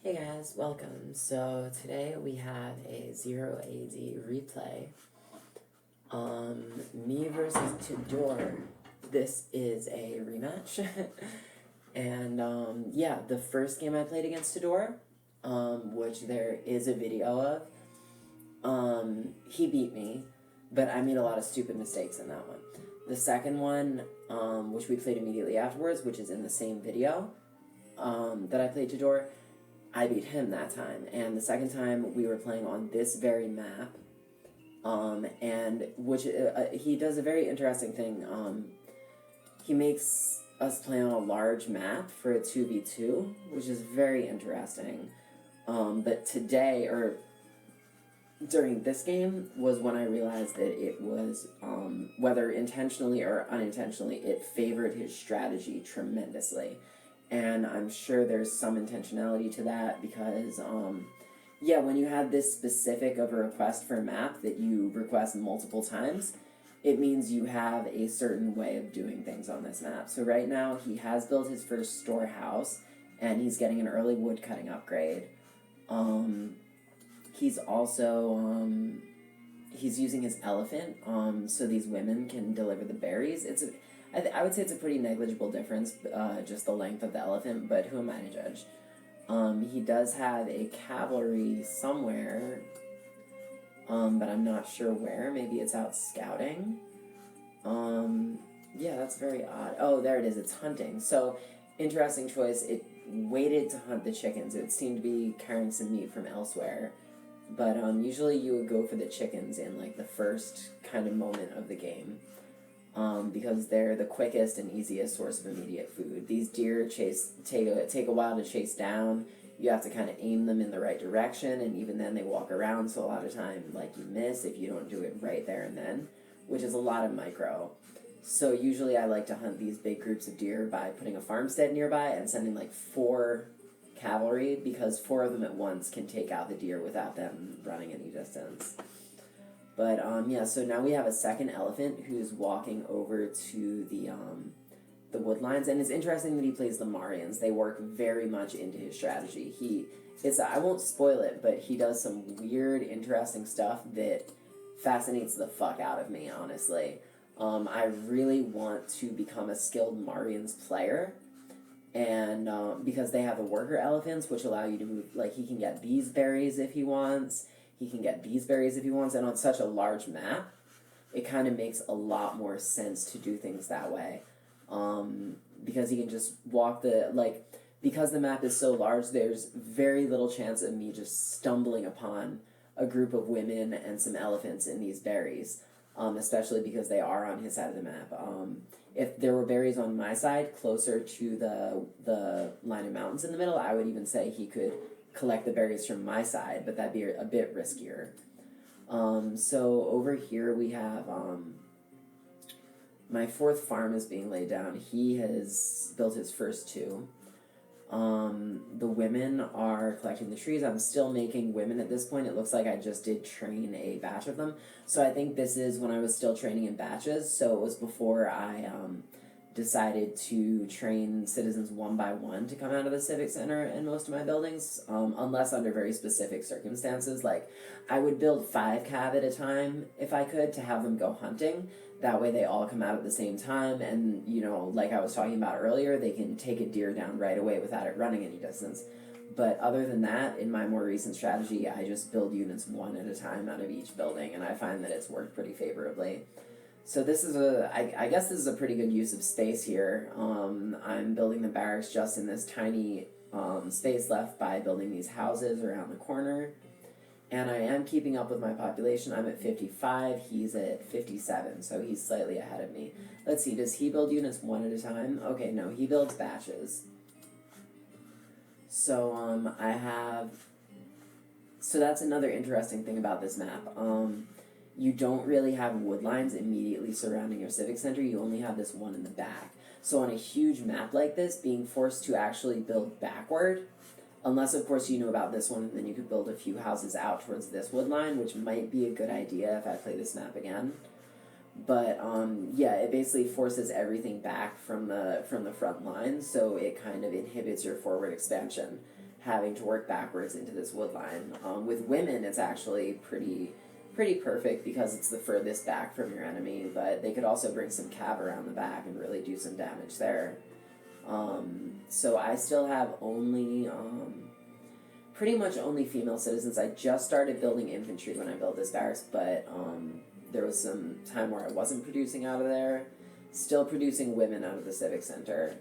Hey guys, welcome. So today we have a 0 AD replay. Me versus tedour. This is a rematch. And yeah, the first game I played against tedour, which there is a video of, he beat me, but I made a lot of stupid mistakes in that one. The second one, which we played immediately afterwards, which is in the same video, that I played tedour, I beat him that time, and the second time we were playing on this very map, and which he does a very interesting thing. He makes us play on a large map for a 2v2, which is very interesting. But today, or during this game, was when I realized that it was, whether intentionally or unintentionally, it favored his strategy tremendously. And I'm sure there's some intentionality to that because, yeah, when you have this specific of a request for a map that you request multiple times, it means you have a certain way of doing things on this map. So right now, he has built his first storehouse, and he's getting an early wood cutting upgrade. He's also, he's using his elephant, so these women can deliver the berries. I would say it's a pretty negligible difference, just the length of the elephant, but who am I to judge? He does have a cavalry somewhere, but I'm not sure where. Maybe it's out scouting. Yeah, that's very odd. Oh, there it is. It's hunting. So, interesting choice. It waited to hunt the chickens. It seemed to be carrying some meat from elsewhere. But usually you would go for the chickens in, like, the first kind of moment of the game. Because they're the quickest and easiest source of immediate food. These deer take a while to chase down. You have to kind of aim them in the right direction, and even then they walk around, so a lot of time, like, you miss if you don't do it right there and then, which is a lot of micro. So usually I like to hunt these big groups of deer by putting a farmstead nearby and sending, like, 4 cavalry, because 4 of them at once can take out the deer without them running any distance. But, yeah, so now we have a second elephant who's walking over to the woodlines, and it's interesting that he plays the Marians. They work very much into his strategy. I won't spoil it, but he does some weird, interesting stuff that fascinates the fuck out of me, honestly. I really want to become a skilled Marians player, and, because they have the worker elephants, which allow you to move, like, he can get these berries if he wants. He can get these berries if he wants, and on such a large map, it kind of makes a lot more sense to do things that way. Because he can just walk because the map is so large, there's very little chance of me just stumbling upon a group of women and some elephants in these berries, especially because they are on his side of the map. If there were berries on my side, closer to the line of mountains in the middle, I would even say he could collect the berries from my side, but that'd be a bit riskier. So over here we have, my 4th farm is being laid down. He has built his first 2. The women are collecting the trees. I'm still making women at this point. It looks like I just did train a batch of them. So I think this is when I was still training in batches, so it was before I, decided to train citizens one by one to come out of the civic center in most of my buildings, unless under very specific circumstances. Like, I would build 5 cav at a time if I could, to have them go hunting. That way they all come out at the same time, and, you know, like I was talking about earlier, they can take a deer down right away without it running any distance. But other than that, in my more recent strategy, I just build units one at a time out of each building, and I find that it's worked pretty favorably. So this is I guess this is a pretty good use of space here. I'm building the barracks just in this tiny space left by building these houses around the corner. And I am keeping up with my population. I'm at 55, he's at 57, so he's slightly ahead of me. Let's see, does he build units one at a time? Okay, no, he builds batches. So so that's another interesting thing about this map. You don't really have wood lines immediately surrounding your civic center, you only have this one in the back. So on a huge map like this, being forced to actually build backward, unless of course you know about this one, then you could build a few houses out towards this wood line, which might be a good idea if I play this map again. But yeah, it basically forces everything back from the front line, so it kind of inhibits your forward expansion. having to work backwards into this wood line. With women, it's actually pretty perfect because it's the furthest back from your enemy, but they could also bring some cav around the back and really do some damage there. So I still have only, pretty much only female citizens. I just started building infantry when I built this barracks, but there was some time where I wasn't producing out of there. Still producing women out of the civic center.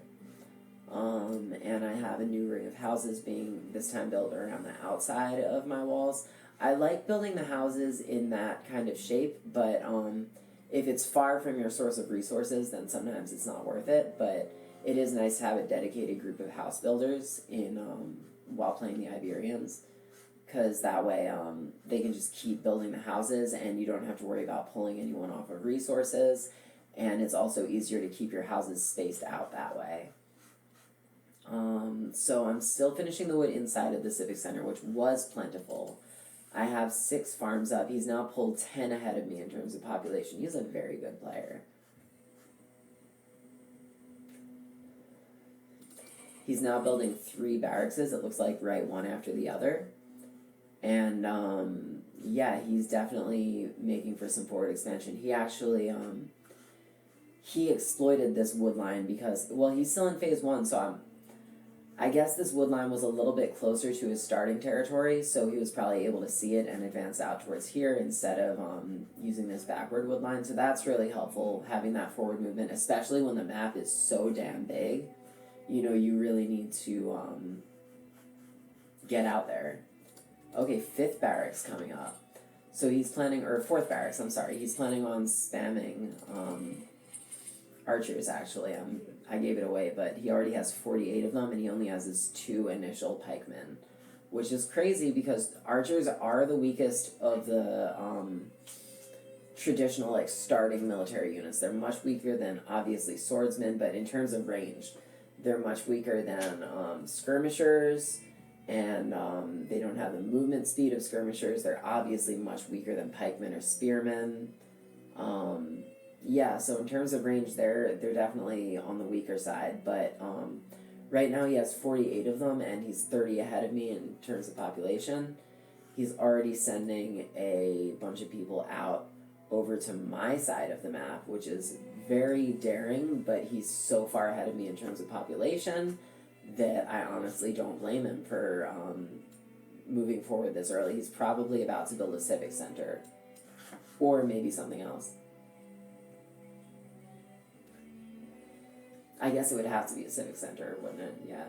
And I have a new ring of houses being this time built around the outside of my walls. I like building the houses in that kind of shape, but if it's far from your source of resources, then sometimes it's not worth it. But it is nice to have a dedicated group of house builders in while playing the Iberians, because that way they can just keep building the houses and you don't have to worry about pulling anyone off of resources, and it's also easier to keep your houses spaced out that way. So I'm still finishing the wood inside of the civic center, which was plentiful. I have 6 farms up. He's now pulled 10 ahead of me in terms of population. He's a very good player. He's now building 3 barracks, it looks like, right one after the other. And, yeah, he's definitely making for some forward expansion. He actually, he exploited this wood line because, well, he's still in phase 1, so I guess this wood line was a little bit closer to his starting territory, so he was probably able to see it and advance out towards here instead of using this backward wood line. So that's really helpful, having that forward movement, especially when the map is so damn big. You know, you really need to get out there. Okay, 5th barracks coming up. So he's planning, or 4th barracks, I'm sorry. He's planning on spamming archers, actually. I gave it away, but he already has 48 of them, and he only has his 2 initial pikemen, which is crazy because archers are the weakest of the traditional, like, starting military units. They're much weaker than, obviously, swordsmen, but in terms of range, they're much weaker than skirmishers, and they don't have the movement speed of skirmishers. They're obviously much weaker than pikemen or spearmen. Yeah, so in terms of range, they're definitely on the weaker side, but right now he has 48 of them, and he's 30 ahead of me in terms of population. He's already sending a bunch of people out over to my side of the map, which is very daring, but he's so far ahead of me in terms of population that I honestly don't blame him for moving forward this early. He's probably about to build a civic center, or maybe something else. I guess it would have to be a civic center, wouldn't it? Yeah.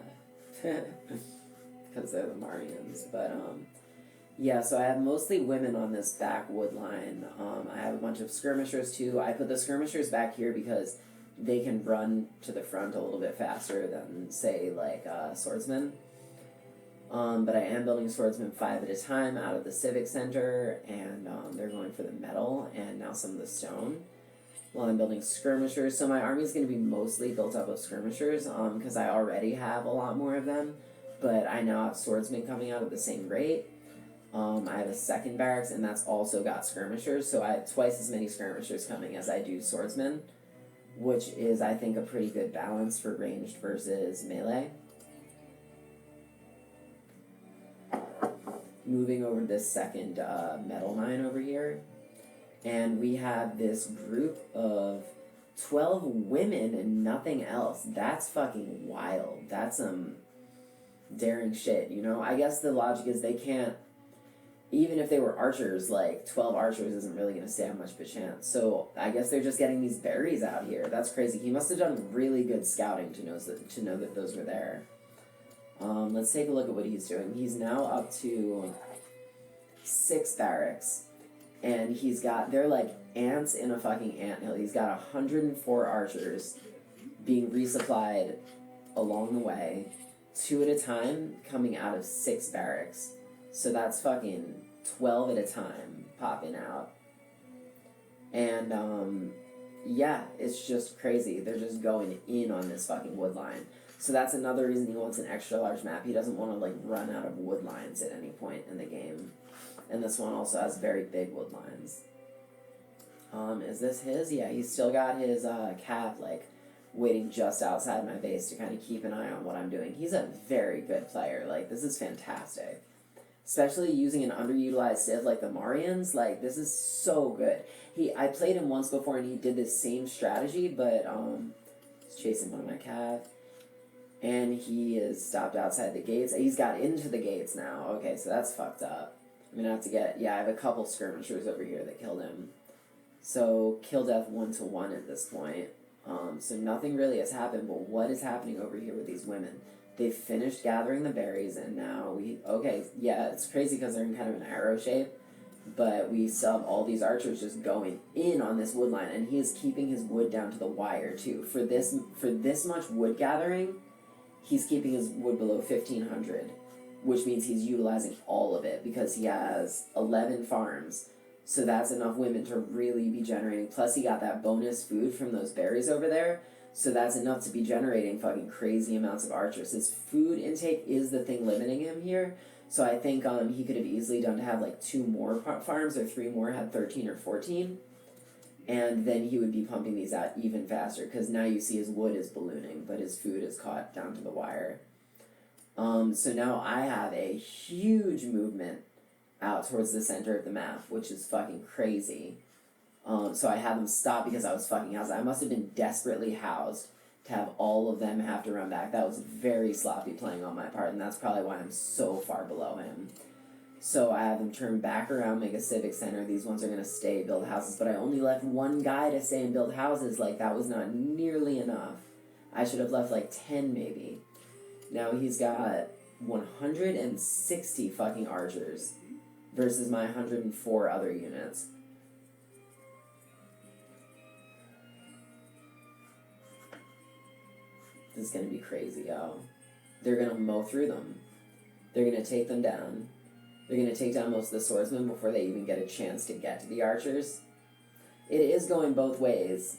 Because they're the Marians. But, yeah, so I have mostly women on this back wood line. I have a bunch of skirmishers, too. I put the skirmishers back here because they can run to the front a little bit faster than, say, like, swordsmen. But I am building swordsmen 5 at a time out of the civic center, and they're going for the metal and now some of the stone. While I'm building skirmishers, so my army is going to be mostly built up of skirmishers, because I already have a lot more of them, but I now have swordsmen coming out at the same rate. I have a 2nd barracks, and that's also got skirmishers, so I have twice as many skirmishers coming as I do swordsmen, which is, I think, a pretty good balance for ranged versus melee. Moving over to this 2nd metal mine over here. And we have this group of 12 women and nothing else. That's fucking wild. That's some daring shit, you know? I guess the logic is they can't, even if they were archers, like, 12 archers isn't really going to stand much of a chance. So I guess they're just getting these berries out here. That's crazy. He must have done really good scouting to know that those were there. Let's take a look at what he's doing. He's now up to 6 barracks. And he's got, they're like ants in a fucking anthill. He's got 104 archers being resupplied along the way, 2 at a time, coming out of 6 barracks. So that's fucking 12 at a time popping out. And, yeah, it's just crazy. They're just going in on this fucking wood line. So that's another reason he wants an extra large map. He doesn't want to, like, run out of wood lines at any point in the game. And this one also has very big wood lines. Is this his? Yeah, he's still got his cav, like, waiting just outside my base to kind of keep an eye on what I'm doing. He's a very good player. Like, this is fantastic. Especially using an underutilized civ like the Marians, like, this is so good. I played him once before and he did this same strategy, but, he's chasing one of my cav. And he is stopped outside the gates. He's got into the gates now. Okay, so that's fucked up. I'm gonna have to get, I have a couple skirmishers over here that killed him. So, kill death 1-1 at this point. So nothing really has happened, but what is happening over here with these women? They've finished gathering the berries, and now it's crazy because they're in kind of an arrow shape, but we still have all these archers just going in on this wood line, and he is keeping his wood down to the wire, too. For this much wood gathering, he's keeping his wood below 1,500, which means he's utilizing all of it, because he has 11 farms. So that's enough women to really be generating. Plus he got that bonus food from those berries over there. So that's enough to be generating fucking crazy amounts of archers. His food intake is the thing limiting him here. So I think he could have easily done to have like 2 more farms or 3 more, had 13 or 14. And then he would be pumping these out even faster. Because now you see his wood is ballooning, but his food is caught down to the wire. So now I have a huge movement out towards the center of the map, which is fucking crazy. So I had them stop because I was fucking housed. I must have been desperately housed to have all of them have to run back. That was very sloppy playing on my part, and that's probably why I'm so far below him. So I have them turn back around, make a civic center. These ones are going to stay, build houses, but I only left one guy to stay and build houses. Like, that was not nearly enough. I should have left like 10 maybe. Now he's got 160 fucking archers versus my 104 other units. This is going to be crazy, yo. They're going to mow through them. They're going to take them down. They're going to take down most of the swordsmen before they even get a chance to get to the archers. It is going both ways.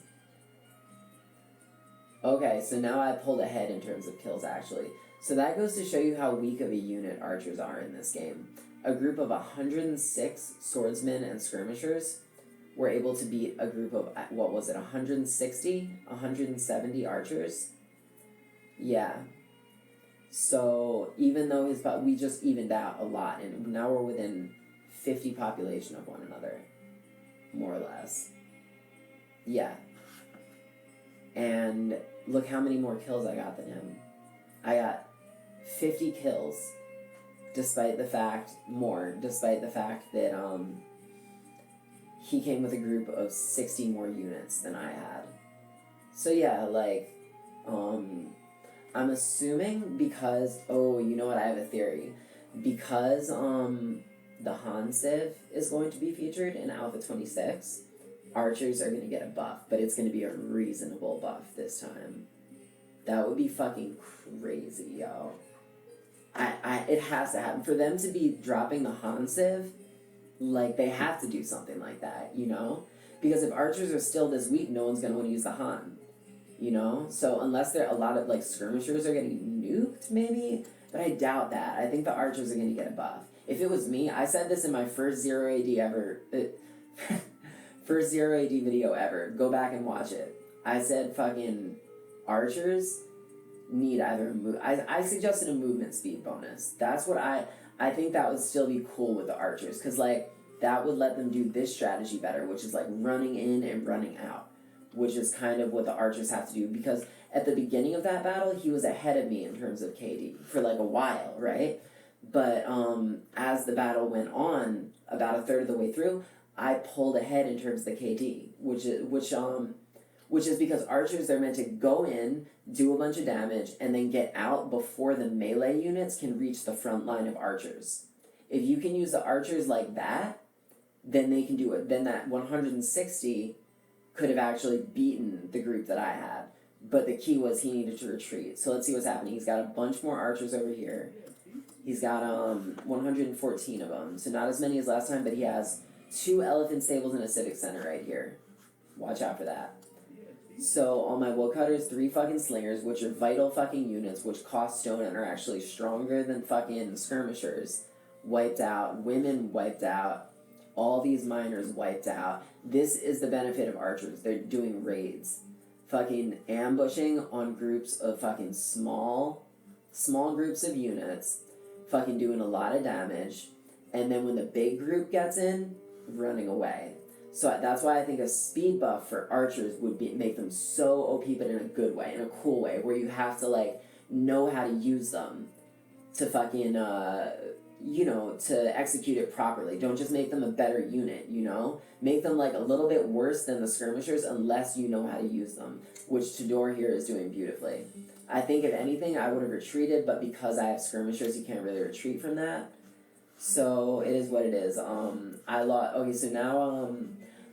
Okay, so now I pulled ahead in terms of kills, actually. So that goes to show you how weak of a unit archers are in this game. A group of 106 swordsmen and skirmishers were able to beat a group of, 160? 170 archers? Yeah. So even though we just evened out a lot, and now we're within 50 population of one another, more or less. Yeah. And look how many more kills I got than him. I got 50 kills. Despite the fact that he came with a group of 60 more units than I had. So yeah, like, I'm assuming because, you know what, I have a theory. Because the Han Civ is going to be featured in Alpha 26, archers are going to get a buff, but it's going to be a reasonable buff this time. That would be fucking crazy, yo. It has to happen. For them to be dropping the Han Civ, like, they have to do something like that, you know? Because if archers are still this weak, no one's going to want to use the Han, you know? So unless there a lot of, like, skirmishers are getting nuked, maybe? But I doubt that. I think the archers are going to get a buff. If it was me, I said this in my first 0 AD ever, first 0 AD video ever. Go back and watch it. I said fucking archers need either a move. I suggested a movement speed bonus. That's what I think that would still be cool with the archers, because like that would let them do this strategy better, which is like running in and running out, which is kind of what the archers have to do, because at the beginning of that battle he was ahead of me in terms of KD for like a while, right? But as the battle went on, about a third of the way through, I pulled ahead in terms of the KD, which is because archers, they're meant to go in, do a bunch of damage, and then get out before the melee units can reach the front line of archers. If you can use the archers like that, then they can do it. Then that 160 could have actually beaten the group that I had. But the key was he needed to retreat. So let's see what's happening. He's got a bunch more archers over here. He's got 114 of them. So not as many as last time, but he has 2 elephant stables and a civic center right here. Watch out for that. So on my woodcutters, 3 fucking slingers, which are vital fucking units, which cost stone and are actually stronger than fucking skirmishers, wiped out. Women wiped out. All these miners wiped out. This is the benefit of archers. They're doing raids. fucking ambushing on groups of fucking small groups of units, fucking doing a lot of damage, and then when the big group gets in, running away. So that's why I think a speed buff for archers would make them so OP, but in a good way, in a cool way, where you have to, like, know how to use them to fucking, to execute it properly. Don't just make them a better unit, you know? Make them, like, a little bit worse than the skirmishers unless you know how to use them, which Tedour here is doing beautifully. I think, if anything, I would have retreated, but because I have skirmishers, you can't really retreat from that. So, it is what it is. I lost... Okay, so now,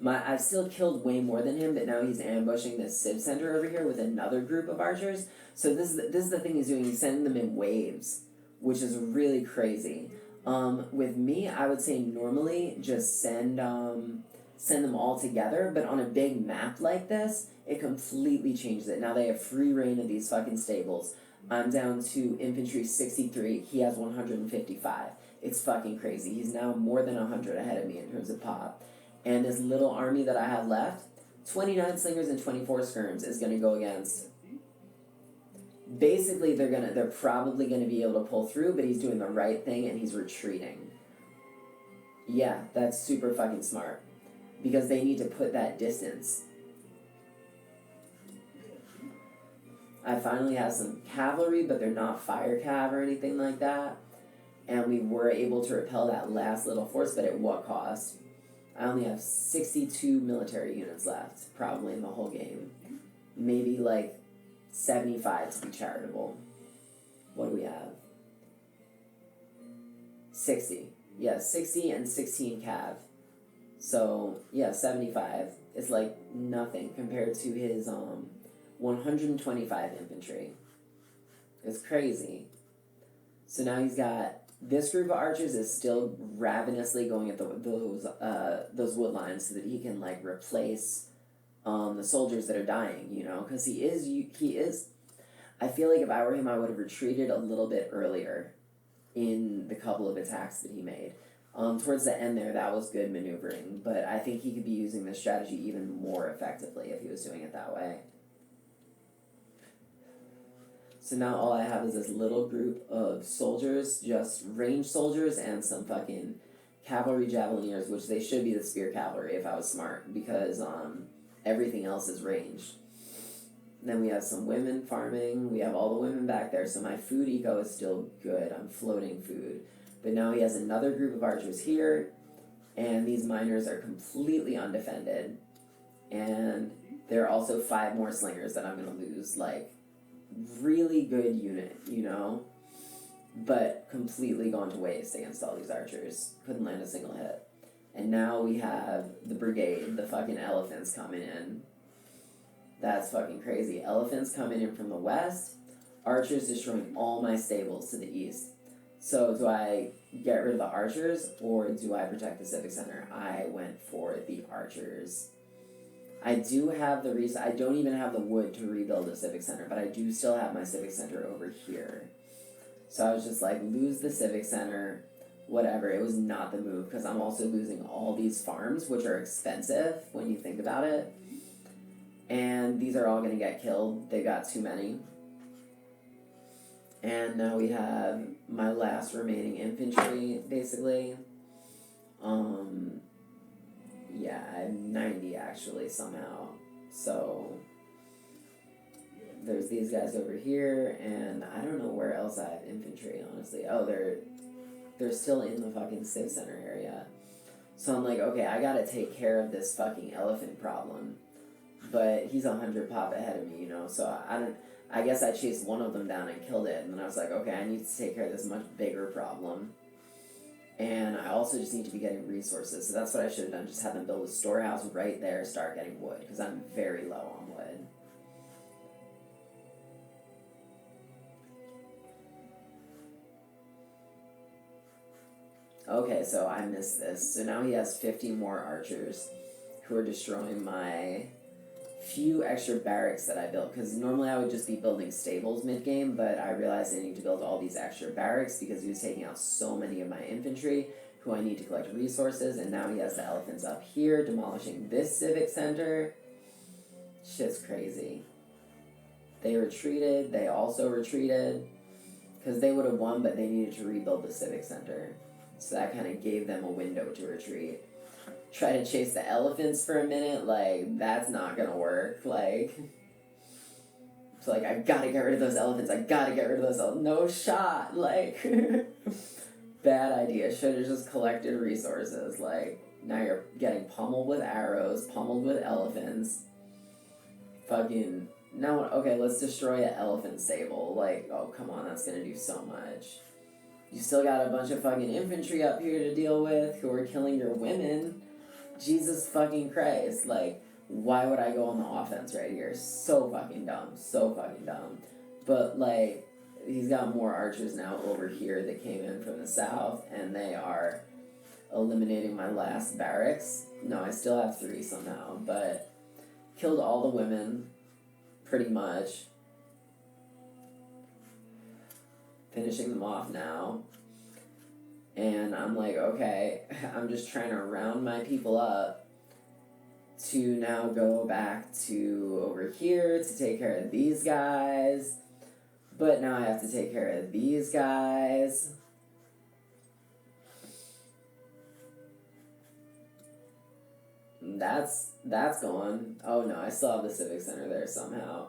I've still killed way more than him, but now he's ambushing this Civ Center over here with another group of archers. So this is the thing he's doing. He's sending them in waves, which is really crazy. With me, I would say normally just send them all together, but on a big map like this, it completely changes it. Now they have free reign of these fucking stables. I'm down to infantry 63. He has 155. It's fucking crazy. He's now more than 100 ahead of me in terms of pop. And this little army that I have left, 29 slingers and 24 skirms is going to go against. Basically, they're probably going to be able to pull through, but he's doing the right thing and he's retreating. Yeah, that's super fucking smart. Because they need to put that distance. I finally have some cavalry, but they're not fire cav or anything like that. And we were able to repel that last little force, but at what cost? I only have 62 military units left, probably in the whole game. Maybe like 75 to be charitable. What do we have? 60. Yeah, 60 and 16 cav. So, yeah, 75 is like nothing compared to his 125 infantry. It's crazy. So now he's got... This group of archers is still ravenously going at those wood lines so that he can, like, replace the soldiers that are dying, you know? Because he is... I feel like if I were him, I would have retreated a little bit earlier in the couple of attacks that he made. Towards the end there, that was good maneuvering, but I think he could be using this strategy even more effectively if he was doing it that way. So now all I have is this little group of soldiers, just ranged soldiers and some fucking cavalry javelineers, which they should be the spear cavalry if I was smart, because everything else is ranged. Then we have some women farming. We have all the women back there, so my food eco is still good. I'm floating food. But now he has another group of archers here, and these miners are completely undefended. And there are also 5 more slingers that I'm going to lose, like... really good unit, you know, but completely gone to waste against all these archers. Couldn't land a single hit. And now we have the brigade, the fucking elephants coming in. That's fucking crazy. Elephants coming in from the west, archers destroying all my stables to the east. So do I get rid of the archers or do I protect the civic center? I went for the archers. I do have the I don't even have the wood to rebuild the civic center, but I do still have my civic center over here. So I was just like, lose the civic center, whatever. It was not the move, because I'm also losing all these farms, which are expensive when you think about it. And these are all going to get killed. They got too many. And now we have my last remaining infantry, basically. Yeah, I have 90 actually somehow. So there's these guys over here, and I don't know where else I have infantry, honestly. Oh, they're still in the fucking Civ Center area. So I'm like, okay, I gotta take care of this fucking elephant problem. But he's 100 pop ahead of me, you know, so I guess I chased one of them down and killed it, and then I was like, okay, I need to take care of this much bigger problem. And I also just need to be getting resources, so that's what I should have done, just have them build a storehouse right there, start getting wood, because I'm very low on wood. Okay, so I missed this. So now he has 50 more archers who are destroying my few extra barracks that I built, because normally I would just be building stables mid-game, but I realized I need to build all these extra barracks because he was taking out so many of my infantry who I need to collect resources, and now he has the elephants up here demolishing this civic center. Shit's crazy. They retreated. They also retreated. Because they would have won, but they needed to rebuild the Civic Center. So that kind of gave them a window to retreat. Try to chase the elephants for a minute, like, that's not gonna work. Like, it's like, I gotta get rid of those elephants. I gotta get rid of those elephants. No shot. Like, bad idea. Should have just collected resources. Like, now you're getting pummeled with arrows, pummeled with elephants. Fucking... No, okay, let's destroy an elephant stable. Like, oh, come on, that's gonna do so much. You still got a bunch of fucking infantry up here to deal with who are killing your women. Jesus fucking Christ. Like, why would I go on the offense right here? So fucking dumb. So fucking dumb. But, like, he's got more archers now over here that came in from the south, and they are eliminating my last barracks. No, I still have 3 somehow, but killed all the women. Pretty much. Finishing them off now. And I'm like, okay, I'm just trying to round my people up to now go back to over here to take care of these guys. But now I have to take care of these guys. That's gone. Oh no, I still have the Civic Center there somehow.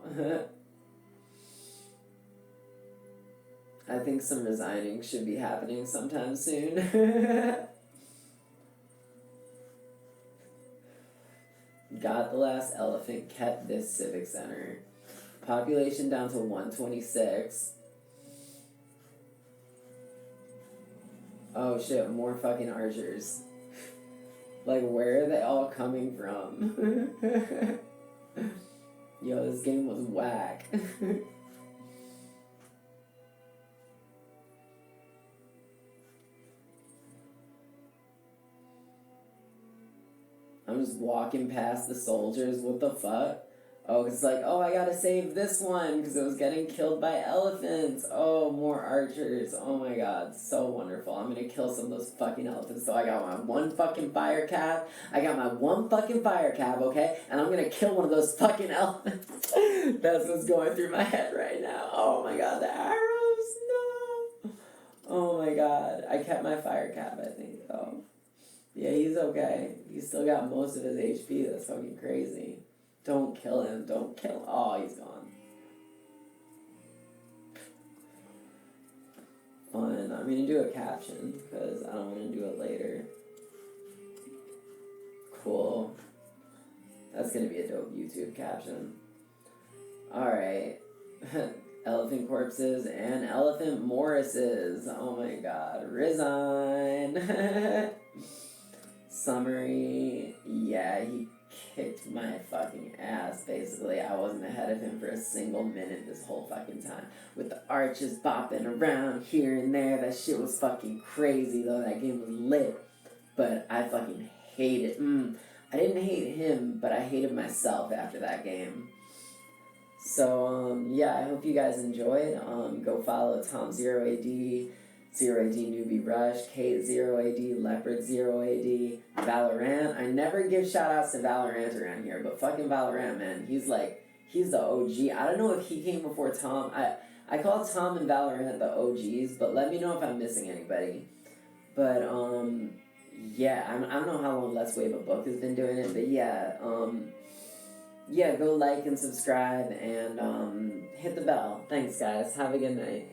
I think some resigning should be happening sometime soon. Got the last elephant, kept this Civic Center. Population down to 126. Oh shit, more fucking archers. Like, where are they all coming from? Yo, this game was whack. I'm just walking past the soldiers. What the fuck? Oh, it's like, oh, I gotta save this one because it was getting killed by elephants. Oh, more archers. Oh my god, so wonderful. I'm gonna kill some of those fucking elephants. So I got my 1 fucking fire cab. Okay? And I'm gonna kill one of those fucking elephants. That's what's going through my head right now. Oh my god, the arrows. No. Oh my god. I kept my fire cab, I think, though. Yeah, he's okay. He's still got most of his HP. That's fucking crazy. Don't kill him. Don't kill him. Oh, he's gone. Fun. I'm gonna do a caption because I don't want to do it later. Cool. That's gonna be a dope YouTube caption. Alright. Elephant corpses and elephant Morrises. Oh my god. Resign. Summary. Yeah, he kicked my fucking ass, basically. I wasn't ahead of him for a single minute this whole fucking time. With the arches bopping around here and there. That shit was fucking crazy, though. That game was lit. But I fucking hate it. I didn't hate him, but I hated myself after that game. So, yeah, I hope you guys enjoyed. Go follow Tom0AD, 0AD Newbie Rush, Kate0AD, Leopard0AD, Valorant. I never give shoutouts to Valorant around here, but fucking Valorant, man. He's the OG. I don't know if he came before Tom. I call Tom and Valorant the OGs, but let me know if I'm missing anybody. But, yeah, I don't know how long Let's Wave a Book has been doing it, but yeah, yeah, go like and subscribe and hit the bell. Thanks, guys. Have a good night.